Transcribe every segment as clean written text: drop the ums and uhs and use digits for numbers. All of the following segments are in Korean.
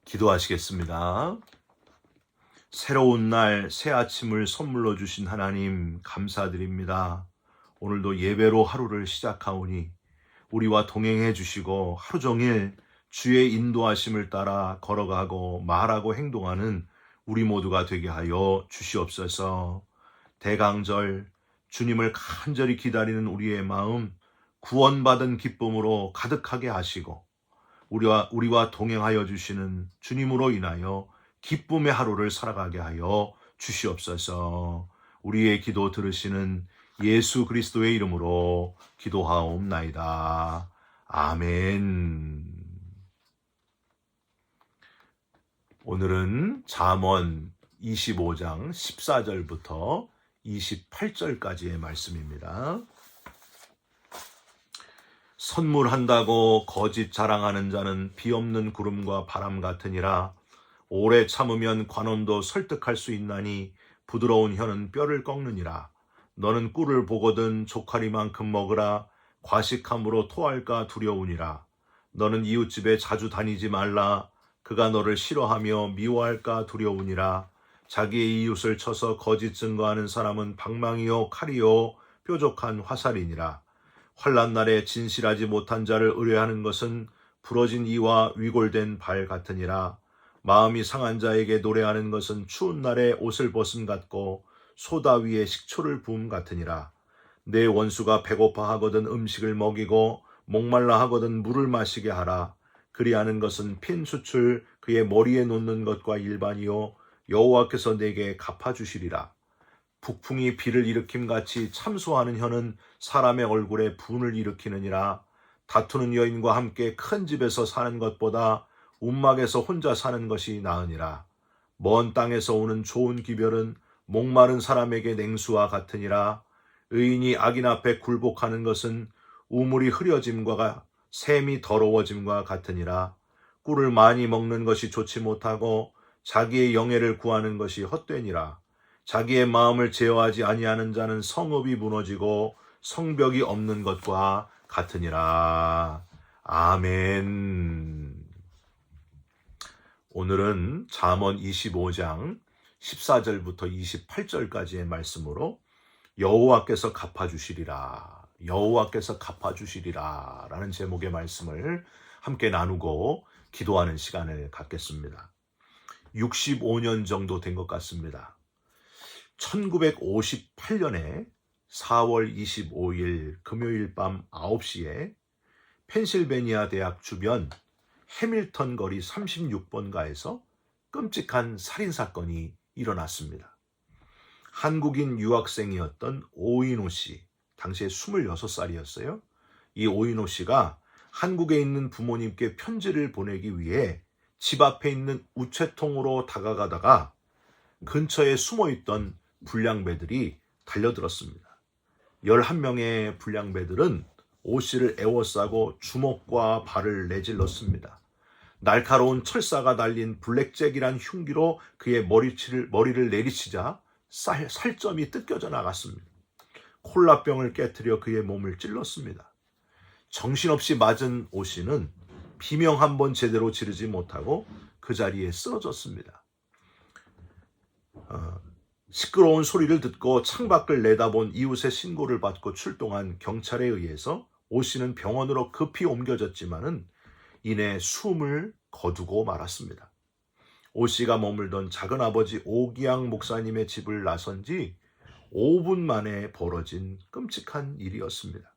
기도하시겠습니다. 새로운 날, 새 아침을 선물로 주신 하나님 감사드립니다. 오늘도 예배로 하루를 시작하오니 우리와 동행해 주시고 하루 종일 주의 인도하심을 따라 걸어가고 말하고 행동하는 우리 모두가 되게 하여 주시옵소서. 대강절 주님을 간절히 기다리는 우리의 마음 구원받은 기쁨으로 가득하게 하시고 우리와 동행하여 주시는 주님으로 인하여 기쁨의 하루를 살아가게 하여 주시옵소서. 우리의 기도 들으시는 예수 그리스도의 이름으로 기도하옵나이다. 아멘. 오늘은 잠언 25장 14절부터 28절까지의 말씀입니다. 선물한다고 거짓 자랑하는 자는 비 없는 구름과 바람 같으니라. 오래 참으면 관원도 설득할 수 있나니 부드러운 혀는 뼈를 꺾느니라. 너는 꿀을 보거든 조카리만큼 먹으라. 과식함으로 토할까 두려우니라. 너는 이웃집에 자주 다니지 말라. 그가 너를 싫어하며 미워할까 두려우니라. 자기의 이웃을 쳐서 거짓 증거하는 사람은 방망이요 칼이요 뾰족한 화살이니라. 환난 날에 진실하지 못한 자를 의뢰하는 것은 부러진 이와 위골된 발 같으니라. 마음이 상한 자에게 노래하는 것은 추운 날에 옷을 벗음 같고 소다 위에 식초를 부음 같으니라. 내 원수가 배고파 하거든 음식을 먹이고 목말라 하거든 물을 마시게 하라. 그리하는 것은 핀 숯을 그의 머리에 놓는 것과 일반이요 여호와께서 내게 갚아주시리라. 북풍이 비를 일으킴같이 참소하는 혀는 사람의 얼굴에 분을 일으키느니라. 다투는 여인과 함께 큰 집에서 사는 것보다 움막에서 혼자 사는 것이 나으니라. 먼 땅에서 오는 좋은 기별은 목마른 사람에게 냉수와 같으니라. 의인이 악인 앞에 굴복하는 것은 우물이 흐려짐과 샘이 더러워짐과 같으니라. 꿀을 많이 먹는 것이 좋지 못하고 자기의 영예를 구하는 것이 헛되니라. 자기의 마음을 제어하지 아니하는 자는 성읍이 무너지고 성벽이 없는 것과 같으니라. 아멘. 오늘은 잠언 25장 14절부터 28절까지의 말씀으로 여호와께서 갚아주시리라, 여호와께서 갚아주시리라 라는 제목의 말씀을 함께 나누고 기도하는 시간을 갖겠습니다. 65년 정도 된 것 같습니다. 1958년에 4월 25일 금요일 밤 9시에 펜실베니아 대학 주변 해밀턴 거리 36번가에서 끔찍한 살인사건이 일어났습니다. 한국인 유학생이었던 오인호 씨, 당시에 26살이었어요. 이 오인호 씨가 한국에 있는 부모님께 편지를 보내기 위해 집 앞에 있는 우체통으로 다가가다가 근처에 숨어있던 불량배들이 달려들었습니다. 11명의 불량배들은 오 씨를 에워싸고 주먹과 발을 내질렀습니다. 날카로운 철사가 달린 블랙잭이란 흉기로 그의 머리를 내리치자 살점이 뜯겨져 나갔습니다. 콜라병을 깨트려 그의 몸을 찔렀습니다. 정신없이 맞은 오 씨는 비명 한 번 제대로 지르지 못하고 그 자리에 쓰러졌습니다. 시끄러운 소리를 듣고 창밖을 내다본 이웃의 신고를 받고 출동한 경찰에 의해서 오 씨는 병원으로 급히 옮겨졌지만은 이내 숨을 거두고 말았습니다. 오 씨가 머물던 작은아버지 오기양 목사님의 집을 나선 지 5분 만에 벌어진 끔찍한 일이었습니다.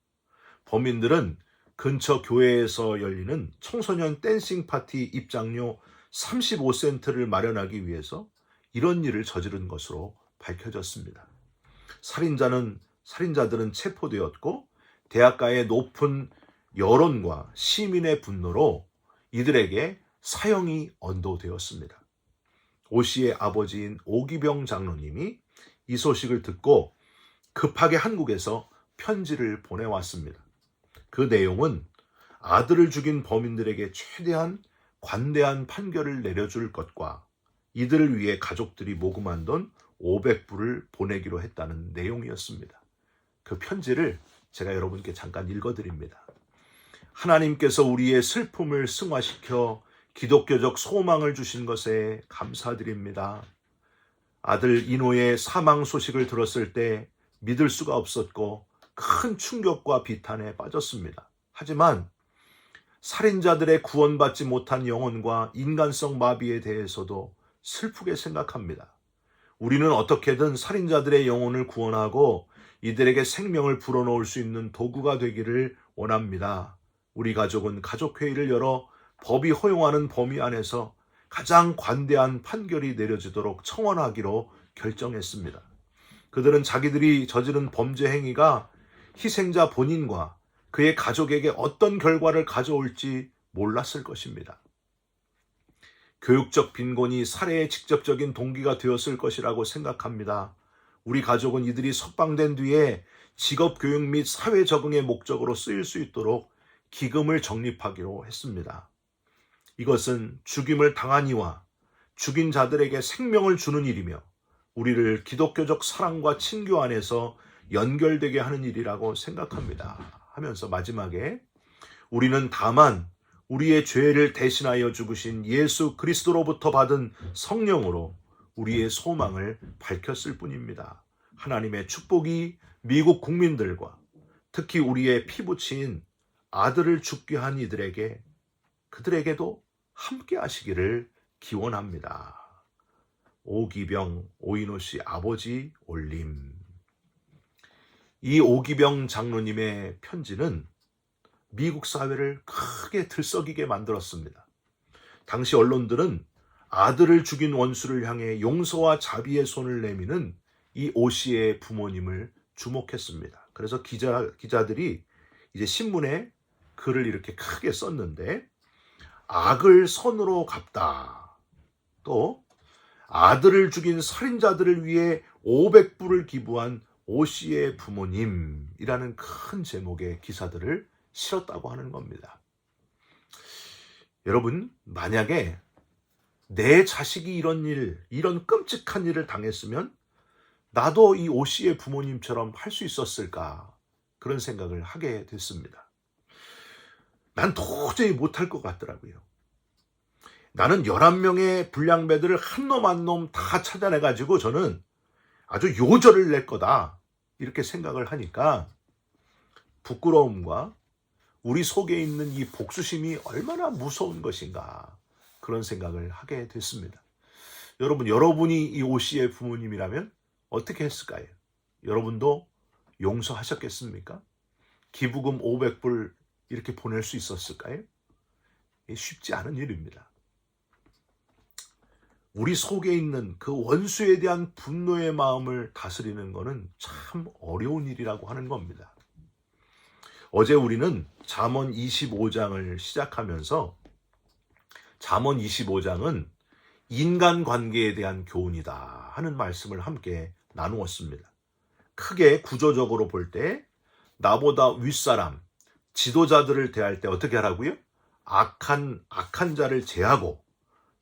범인들은 근처 교회에서 열리는 청소년 댄싱 파티 입장료 35센트를 마련하기 위해서 이런 일을 저지른 것으로 밝혀졌습니다. 살인자들은 체포되었고 대학가의 높은 여론과 시민의 분노로 이들에게 사형이 언도되었습니다. 오 씨의 아버지인 오기병 장로님이 이 소식을 듣고 급하게 한국에서 편지를 보내왔습니다. 그 내용은 아들을 죽인 범인들에게 최대한 관대한 판결을 내려줄 것과 이들을 위해 가족들이 모금한 돈 500불을 보내기로 했다는 내용이었습니다. 그 편지를 제가 여러분께 잠깐 읽어드립니다. 하나님께서 우리의 슬픔을 승화시켜 기독교적 소망을 주신 것에 감사드립니다. 아들 이노의 사망 소식을 들었을 때 믿을 수가 없었고 큰 충격과 비탄에 빠졌습니다. 하지만 살인자들의 구원받지 못한 영혼과 인간성 마비에 대해서도 슬프게 생각합니다. 우리는 어떻게든 살인자들의 영혼을 구원하고 이들에게 생명을 불어넣을 수 있는 도구가 되기를 원합니다. 우리 가족은 가족회의를 열어 법이 허용하는 범위 안에서 가장 관대한 판결이 내려지도록 청원하기로 결정했습니다. 그들은 자기들이 저지른 범죄 행위가 희생자 본인과 그의 가족에게 어떤 결과를 가져올지 몰랐을 것입니다. 교육적 빈곤이 살해의 직접적인 동기가 되었을 것이라고 생각합니다. 우리 가족은 이들이 석방된 뒤에 직업 교육 및 사회 적응의 목적으로 쓰일 수 있도록 기금을 적립하기로 했습니다. 이것은 죽임을 당한 이와 죽인 자들에게 생명을 주는 일이며 우리를 기독교적 사랑과 친교 안에서 연결되게 하는 일이라고 생각합니다. 하면서 마지막에 우리는 다만 우리의 죄를 대신하여 죽으신 예수 그리스도로부터 받은 성령으로 우리의 소망을 밝혔을 뿐입니다. 하나님의 축복이 미국 국민들과 특히 우리의 피부치인 아들을 죽게 한 이들에게 그들에게도 함께 하시기를 기원합니다. 오기병 오인호 씨 아버지 올림. 이 오기병 장로님의 편지는 미국 사회를 크게 들썩이게 만들었습니다. 당시 언론들은 아들을 죽인 원수를 향해 용서와 자비의 손을 내미는 이 오 씨의 부모님을 주목했습니다. 그래서 기자들이 이제 신문에 글을 이렇게 크게 썼는데 악을 선으로 갚다. 또 아들을 죽인 살인자들을 위해 500불을 기부한 오 씨의 부모님이라는 큰 제목의 기사들을 실었다고 하는 겁니다. 여러분, 만약에 내 자식이 이런 끔찍한 일을 당했으면 나도 이 오 씨의 부모님처럼 할 수 있었을까? 그런 생각을 하게 됐습니다. 난 도저히 못할 것 같더라고요. 나는 11명의 불량배들을 한 놈 한 놈 다 찾아내가지고 저는 아주 요절을 낼 거다. 이렇게 생각을 하니까 부끄러움과 우리 속에 있는 이 복수심이 얼마나 무서운 것인가 그런 생각을 하게 됐습니다. 여러분이 이 오 씨의 부모님이라면 어떻게 했을까요? 여러분도 용서하셨겠습니까? 기부금 500불 이렇게 보낼 수 있었을까요? 쉽지 않은 일입니다. 우리 속에 있는 그 원수에 대한 분노의 마음을 다스리는 것은 참 어려운 일이라고 하는 겁니다. 어제 우리는 잠언 25장을 시작하면서 잠언 25장은 인간관계에 대한 교훈이다 하는 말씀을 함께 나누었습니다. 크게 구조적으로 볼 때 나보다 윗사람, 지도자들을 대할 때 어떻게 하라고요? 악한 자를 제하고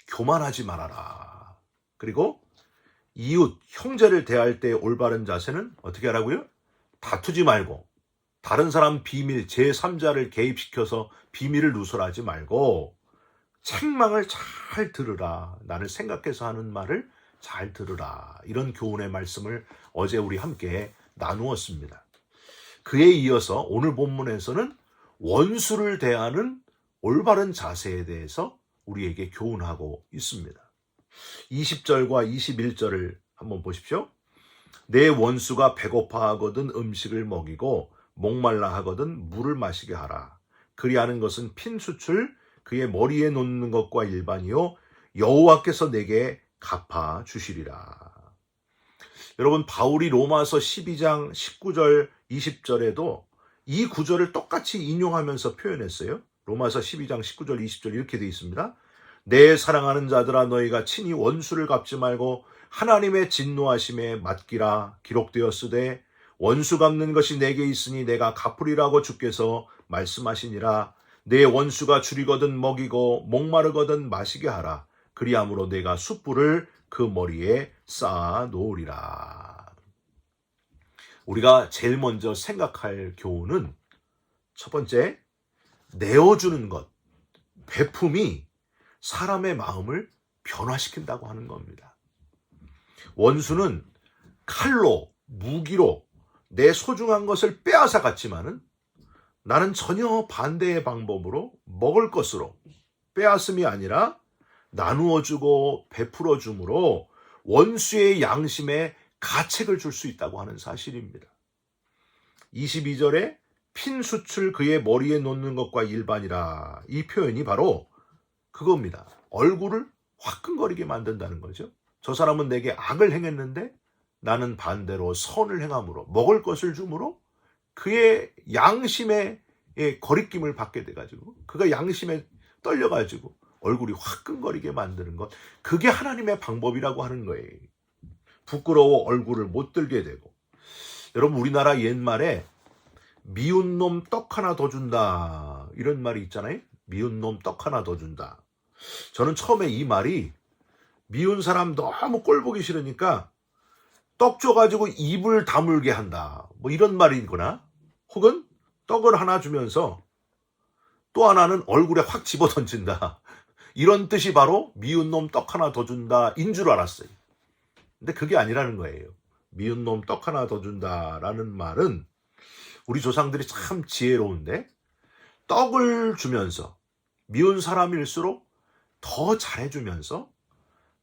교만하지 말아라. 그리고 이웃, 형제를 대할 때 올바른 자세는 어떻게 하라고요? 다투지 말고 다른 사람 비밀, 제3자를 개입시켜서 비밀을 누설하지 말고 책망을 잘 들으라. 나를 생각해서 하는 말을 잘 들으라. 이런 교훈의 말씀을 어제 우리 함께 나누었습니다. 그에 이어서 오늘 본문에서는 원수를 대하는 올바른 자세에 대해서 우리에게 교훈하고 있습니다. 20절과 21절을 한번 보십시오. 내 원수가 배고파하거든 음식을 먹이고 목말라 하거든 물을 마시게 하라. 그리하는 것은 핀수출 그의 머리에 놓는 것과 일반이요 여호와께서 내게 갚아 주시리라. 여러분, 바울이 로마서 12장 19절 20절에도 이 구절을 똑같이 인용하면서 표현했어요. 로마서 12장 19절 20절 이렇게 되어 있습니다. 내 사랑하는 자들아 너희가 친히 원수를 갚지 말고 하나님의 진노하심에 맡기라. 기록되었으되 원수 갚는 것이 내게 있으니 내가 갚으리라고 주께서 말씀하시니라. 내 원수가 줄이거든 먹이고 목마르거든 마시게 하라. 그리함으로 내가 숯불을 그 머리에 쌓아 놓으리라. 우리가 제일 먼저 생각할 교훈은 첫 번째, 내어주는 것, 베품이 사람의 마음을 변화시킨다고 하는 겁니다. 원수는 칼로, 무기로 내 소중한 것을 빼앗아 갔지만은 나는 전혀 반대의 방법으로 먹을 것으로 빼앗음이 아니라 나누어 주고 베풀어 줌으로 원수의 양심에 가책을 줄 수 있다고 하는 사실입니다. 22절에 핀 숯을 그의 머리에 놓는 것과 일반이라, 이 표현이 바로 그겁니다. 얼굴을 화끈거리게 만든다는 거죠. 저 사람은 내게 악을 행했는데 나는 반대로 선을 행함으로 먹을 것을 줌으로 그의 양심에 거리낌을 받게 돼가지고 그가 양심에 떨려가지고 얼굴이 화끈거리게 만드는 것, 그게 하나님의 방법이라고 하는 거예요. 부끄러워 얼굴을 못 들게 되고. 여러분, 우리나라 옛말에 미운 놈 떡 하나 더 준다 이런 말이 있잖아요. 미운 놈 떡 하나 더 준다. 저는 처음에 이 말이 미운 사람 너무 꼴 보기 싫으니까 떡 줘가지고 입을 다물게 한다, 뭐 이런 말이거나, 혹은 떡을 하나 주면서 또 하나는 얼굴에 확 집어던진다, 이런 뜻이 바로 미운 놈 떡 하나 더 준다 인 줄 알았어요. 근데 그게 아니라는 거예요. 미운 놈 떡 하나 더 준다라는 말은 우리 조상들이 참 지혜로운데, 떡을 주면서 미운 사람일수록 더 잘해주면서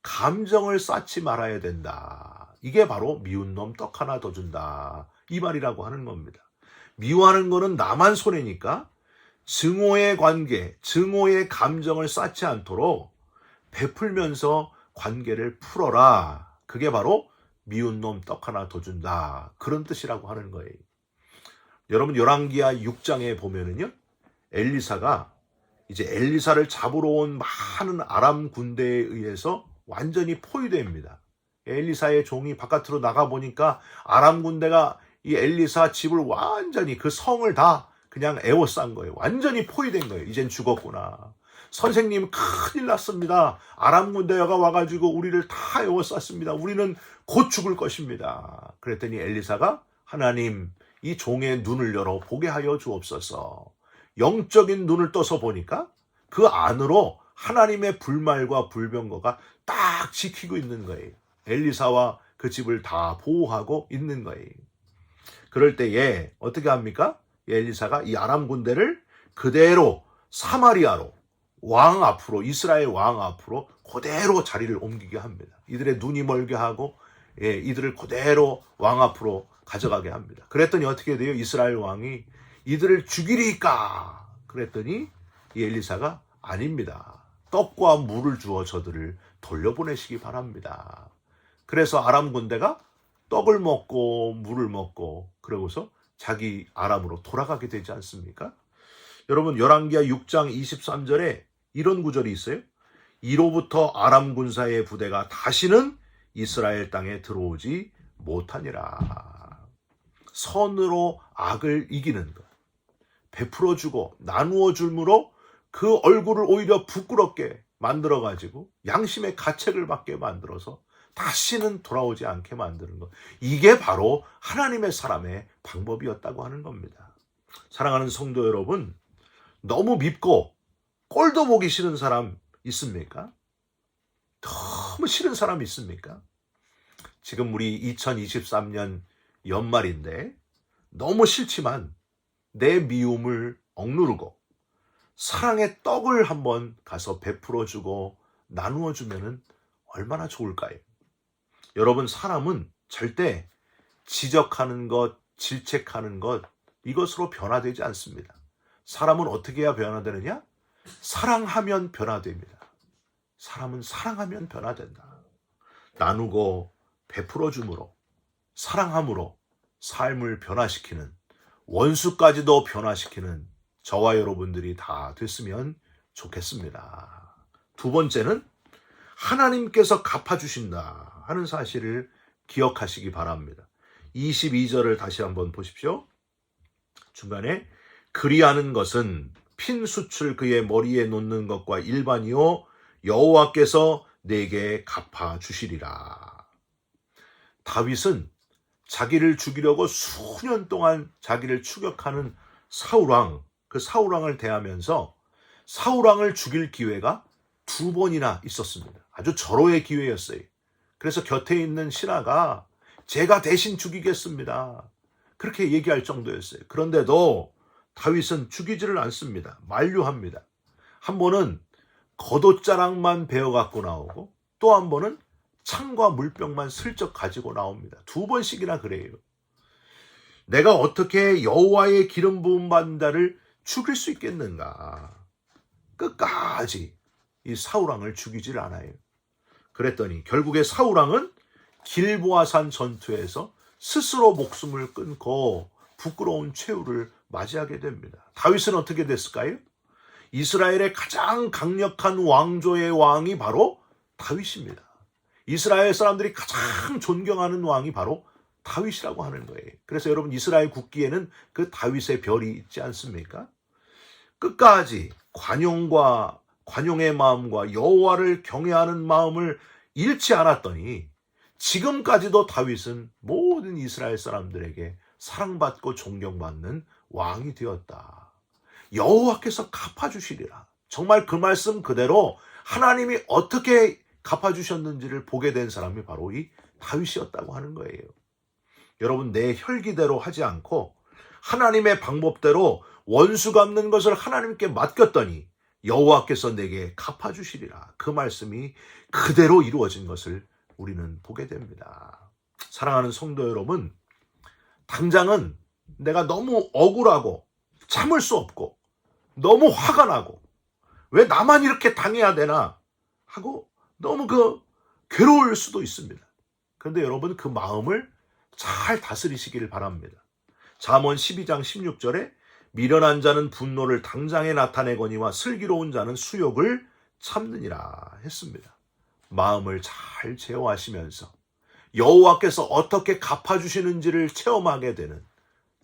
감정을 쌓지 말아야 된다. 이게 바로 미운 놈 떡 하나 더 준다, 이 말이라고 하는 겁니다. 미워하는 거는 나만 손해니까 증오의 관계, 증오의 감정을 쌓지 않도록 베풀면서 관계를 풀어라. 그게 바로 미운 놈 떡 하나 더 준다, 그런 뜻이라고 하는 거예요. 여러분, 열왕기하 6장에 보면은요, 엘리사가 이제 엘리사를 잡으러 온 많은 아람 군대에 의해서 완전히 포위됩니다. 엘리사의 종이 바깥으로 나가보니까 아람 군대가 이 엘리사 집을 완전히, 그 성을 다 그냥 에워싼 거예요. 완전히 포위된 거예요. 이젠 죽었구나. 선생님, 큰일 났습니다. 아람 군대가 와가지고 우리를 다 에워쌌습니다. 우리는 곧 죽을 것입니다. 그랬더니 엘리사가, 하나님, 이 종의 눈을 열어 보게 하여 주옵소서. 영적인 눈을 떠서 보니까 그 안으로 하나님의 불말과 불병거가 딱 지키고 있는 거예요. 엘리사와 그 집을 다 보호하고 있는 거예요. 그럴 때에 어떻게 합니까? 엘리사가 이 아람 군대를 그대로 사마리아로, 왕 앞으로, 이스라엘 왕 앞으로 그대로 자리를 옮기게 합니다. 이들의 눈이 멀게 하고, 이들을 그대로 왕 앞으로 가져가게 합니다. 그랬더니 어떻게 돼요? 이스라엘 왕이 이들을 죽이리까? 그랬더니 이 엘리사가, 아닙니다. 떡과 물을 주어 저들을 돌려보내시기 바랍니다. 그래서 아람 군대가 떡을 먹고 물을 먹고 그러고서 자기 아람으로 돌아가게 되지 않습니까? 여러분, 열왕기하 6장 23절에 이런 구절이 있어요. 이로부터 아람 군사의 부대가 다시는 이스라엘 땅에 들어오지 못하니라. 선으로 악을 이기는 것, 베풀어주고 나누어 줄므로 그 얼굴을 오히려 부끄럽게 만들어가지고 양심의 가책을 받게 만들어서 다시는 돌아오지 않게 만드는 것, 이게 바로 하나님의 사람의 방법이었다고 하는 겁니다. 사랑하는 성도 여러분, 너무 밉고 꼴도 보기 싫은 사람 있습니까? 너무 싫은 사람 있습니까? 지금 우리 2023년 연말인데 너무 싫지만 내 미움을 억누르고 사랑의 떡을 한번 가서 베풀어주고 나누어주면 얼마나 좋을까요? 여러분, 사람은 절대 지적하는 것, 질책하는 것, 이것으로 변화되지 않습니다. 사람은 어떻게 해야 변화되느냐? 사랑하면 변화됩니다. 사람은 사랑하면 변화된다. 나누고 베풀어줌으로, 사랑함으로 삶을 변화시키는, 원수까지도 변화시키는 저와 여러분들이 다 됐으면 좋겠습니다. 두 번째는 하나님께서 갚아주신다 하는 사실을 기억하시기 바랍니다. 22절을 다시 한번 보십시오. 중간에 그리하는 것은 핀 숯을 그의 머리에 놓는 것과 일반이요 여호와께서 내게 갚아주시리라. 다윗은 자기를 죽이려고 수년 동안 자기를 추격하는 사울왕, 그 사울왕을 대하면서 사울왕을 죽일 기회가 두 번이나 있었습니다. 아주 절호의 기회였어요. 그래서 곁에 있는 신하가 제가 대신 죽이겠습니다, 그렇게 얘기할 정도였어요. 그런데도 다윗은 죽이지를 않습니다. 만류합니다. 한 번은 겉옷자락만 베어갖고 나오고 또 한 번은 창과 물병만 슬쩍 가지고 나옵니다. 두 번씩이나 그래요. 내가 어떻게 여호와의 기름 부음 받은 자를 죽일 수 있겠는가. 끝까지 이 사울왕을 죽이질 않아요. 그랬더니 결국에 사울왕은 길보아산 전투에서 스스로 목숨을 끊고 부끄러운 최후를 맞이하게 됩니다. 다윗은 어떻게 됐을까요? 이스라엘의 가장 강력한 왕조의 왕이 바로 다윗입니다. 이스라엘 사람들이 가장 존경하는 왕이 바로 다윗이라고 하는 거예요. 그래서 여러분, 이스라엘 국기에는 그 다윗의 별이 있지 않습니까? 끝까지 관용의 마음과 여호와를 경외하는 마음을 잃지 않았더니 지금까지도 다윗은 모든 이스라엘 사람들에게 사랑받고 존경받는 왕이 되었다. 여호와께서 갚아주시리라. 정말 그 말씀 그대로 하나님이 어떻게 갚아주셨는지를 보게 된 사람이 바로 이 다윗이었다고 하는 거예요. 여러분, 내 혈기대로 하지 않고 하나님의 방법대로 원수 갚는 것을 하나님께 맡겼더니 여호와께서 내게 갚아주시리라. 그 말씀이 그대로 이루어진 것을 우리는 보게 됩니다. 사랑하는 성도 여러분, 당장은 내가 너무 억울하고 참을 수 없고 너무 화가 나고 왜 나만 이렇게 당해야 되나 하고 너무 괴로울 수도 있습니다. 그런데 여러분, 그 마음을 잘 다스리시기를 바랍니다. 잠언 12장 16절에 미련한 자는 분노를 당장에 나타내거니와 슬기로운 자는 수욕을 참느니라 했습니다. 마음을 잘 제어하시면서 여호와께서 어떻게 갚아주시는지를 체험하게 되는,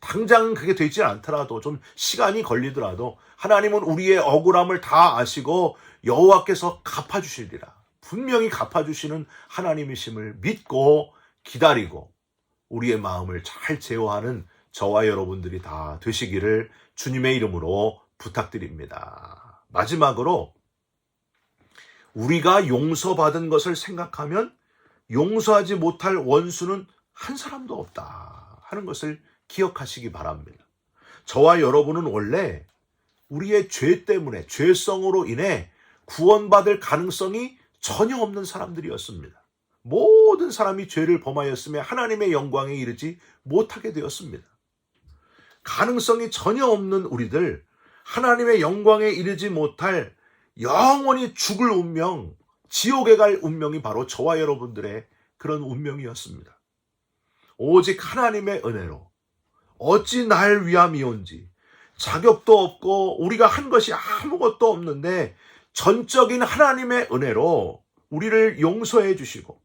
당장 그게 되지 않더라도 좀 시간이 걸리더라도 하나님은 우리의 억울함을 다 아시고 여호와께서 갚아주시리라, 분명히 갚아주시는 하나님이심을 믿고 기다리고 우리의 마음을 잘 제어하는 저와 여러분들이 다 되시기를 주님의 이름으로 부탁드립니다. 마지막으로, 우리가 용서받은 것을 생각하면 용서하지 못할 원수는 한 사람도 없다 하는 것을 기억하시기 바랍니다. 저와 여러분은 원래 우리의 죄 때문에, 죄성으로 인해 구원받을 가능성이 전혀 없는 사람들이었습니다. 모든 사람이 죄를 범하였으며 하나님의 영광에 이르지 못하게 되었습니다. 가능성이 전혀 없는 우리들, 하나님의 영광에 이르지 못할 영원히 죽을 운명, 지옥에 갈 운명이 바로 저와 여러분들의 그런 운명이었습니다. 오직 하나님의 은혜로 어찌 날 위함이온지, 자격도 없고 우리가 한 것이 아무것도 없는데 전적인 하나님의 은혜로 우리를 용서해 주시고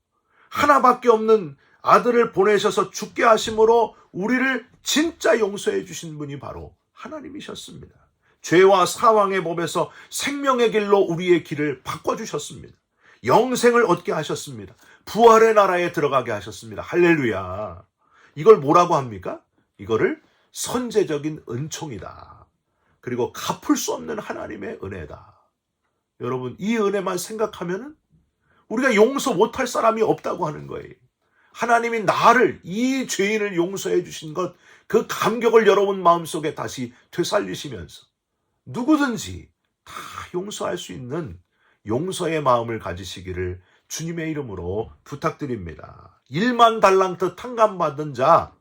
하나밖에 없는 아들을 보내셔서 죽게 하심으로 우리를 진짜 용서해 주신 분이 바로 하나님이셨습니다. 죄와 사망의 법에서 생명의 길로 우리의 길을 바꿔주셨습니다. 영생을 얻게 하셨습니다. 부활의 나라에 들어가게 하셨습니다. 할렐루야. 이걸 뭐라고 합니까? 이거를 선제적인 은총이다. 그리고 갚을 수 없는 하나님의 은혜다. 여러분, 이 은혜만 생각하면은 우리가 용서 못할 사람이 없다고 하는 거예요. 하나님이 나를, 이 죄인을 용서해 주신 것, 그 감격을 여러분 마음속에 다시 되살리시면서 누구든지 다 용서할 수 있는 용서의 마음을 가지시기를 주님의 이름으로 부탁드립니다. 1만 달란트 탕감받은 자,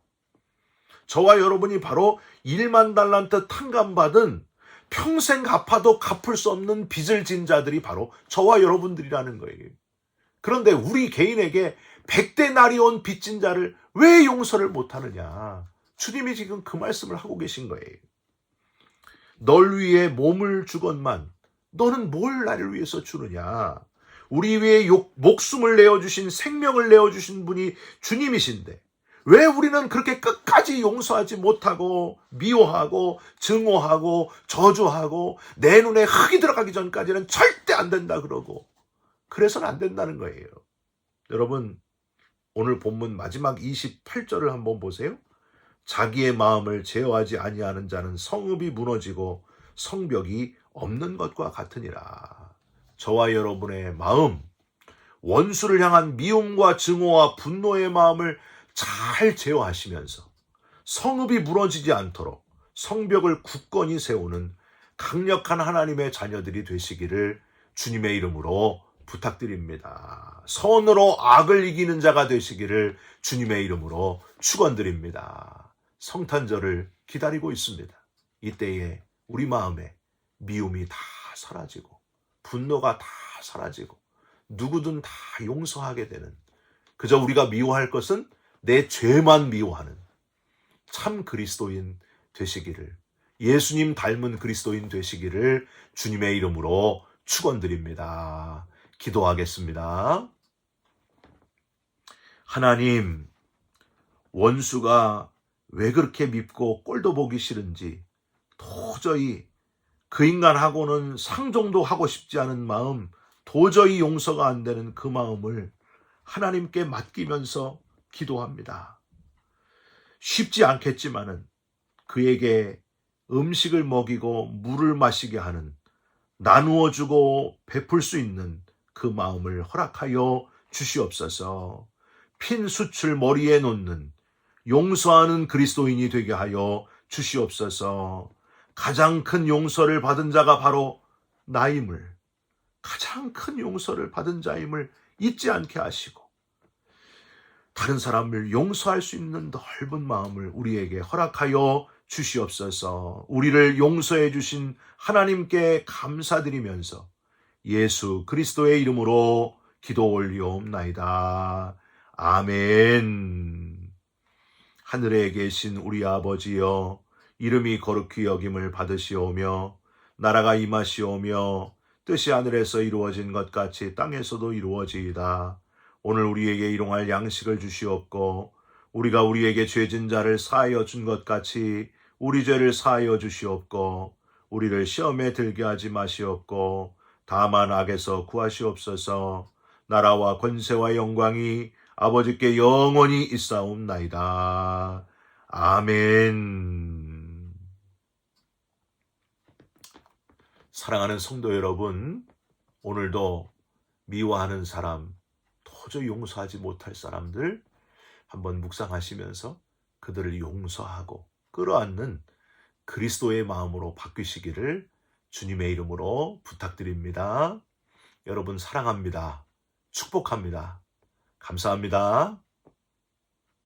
저와 여러분이 바로 1만 달란트 탕감받은, 평생 갚아도 갚을 수 없는 빚을 진 자들이 바로 저와 여러분들이라는 거예요. 그런데 우리 개인에게 100대날이 온 빚진 자를 왜 용서를 못하느냐? 주님이 지금 그 말씀을 하고 계신 거예요. 널 위해 몸을 주건만 너는 뭘 나를 위해서 주느냐? 우리 위해 목숨을 내어주신, 생명을 내어주신 분이 주님이신데 왜 우리는 그렇게 끝까지 용서하지 못하고 미워하고 증오하고 저주하고 내 눈에 흙이 들어가기 전까지는 절대 안 된다 그러고, 그래서는 안 된다는 거예요. 여러분, 오늘 본문 마지막 28절을 한번 보세요. 자기의 마음을 제어하지 아니하는 자는 성읍이 무너지고 성벽이 없는 것과 같으니라. 저와 여러분의 마음, 원수를 향한 미움과 증오와 분노의 마음을 잘 제어하시면서 성읍이 무너지지 않도록 성벽을 굳건히 세우는 강력한 하나님의 자녀들이 되시기를 주님의 이름으로 부탁드립니다. 선으로 악을 이기는 자가 되시기를 주님의 이름으로 축원드립니다. 성탄절을 기다리고 있습니다. 이때에 우리 마음에 미움이 다 사라지고 분노가 다 사라지고 누구든 다 용서하게 되는, 그저 우리가 미워할 것은 내 죄만 미워하는 참 그리스도인 되시기를, 예수님 닮은 그리스도인 되시기를 주님의 이름으로 축원드립니다. 기도하겠습니다. 하나님, 원수가 왜 그렇게 밉고 꼴도 보기 싫은지 도저히 그 인간하고는 상종도 하고 싶지 않은 마음, 도저히 용서가 안 되는 그 마음을 하나님께 맡기면서 기도합니다. 쉽지 않겠지만은 그에게 음식을 먹이고 물을 마시게 하는, 나누어 주고 베풀 수 있는 그 마음을 허락하여 주시옵소서. 핀 숯을 머리에 놓는 용서하는 그리스도인이 되게 하여 주시옵소서. 가장 큰 용서를 받은 자가 바로 나임을, 가장 큰 용서를 받은 자임을 잊지 않게 하시고 다른 사람을 용서할 수 있는 넓은 마음을 우리에게 허락하여 주시옵소서. 우리를 용서해 주신 하나님께 감사드리면서 예수 그리스도의 이름으로 기도 올리옵나이다. 아멘. 하늘에 계신 우리 아버지여, 이름이 거룩히 여김을 받으시오며 나라가 임하시오며 뜻이 하늘에서 이루어진 것 같이 땅에서도 이루어지이다. 오늘 우리에게 일용할 양식을 주시옵고 우리가 우리에게 죄진 자를 사하여 준 것 같이 우리 죄를 사하여 주시옵고 우리를 시험에 들게 하지 마시옵고 다만 악에서 구하시옵소서. 나라와 권세와 영광이 아버지께 영원히 있사옵나이다. 아멘. 사랑하는 성도 여러분, 오늘도 미워하는 사람, 도저히 용서하지 못할 사람들 한번 묵상하시면서 그들을 용서하고 끌어안는 그리스도의 마음으로 바뀌시기를 주님의 이름으로 부탁드립니다. 여러분 사랑합니다. 축복합니다. 감사합니다.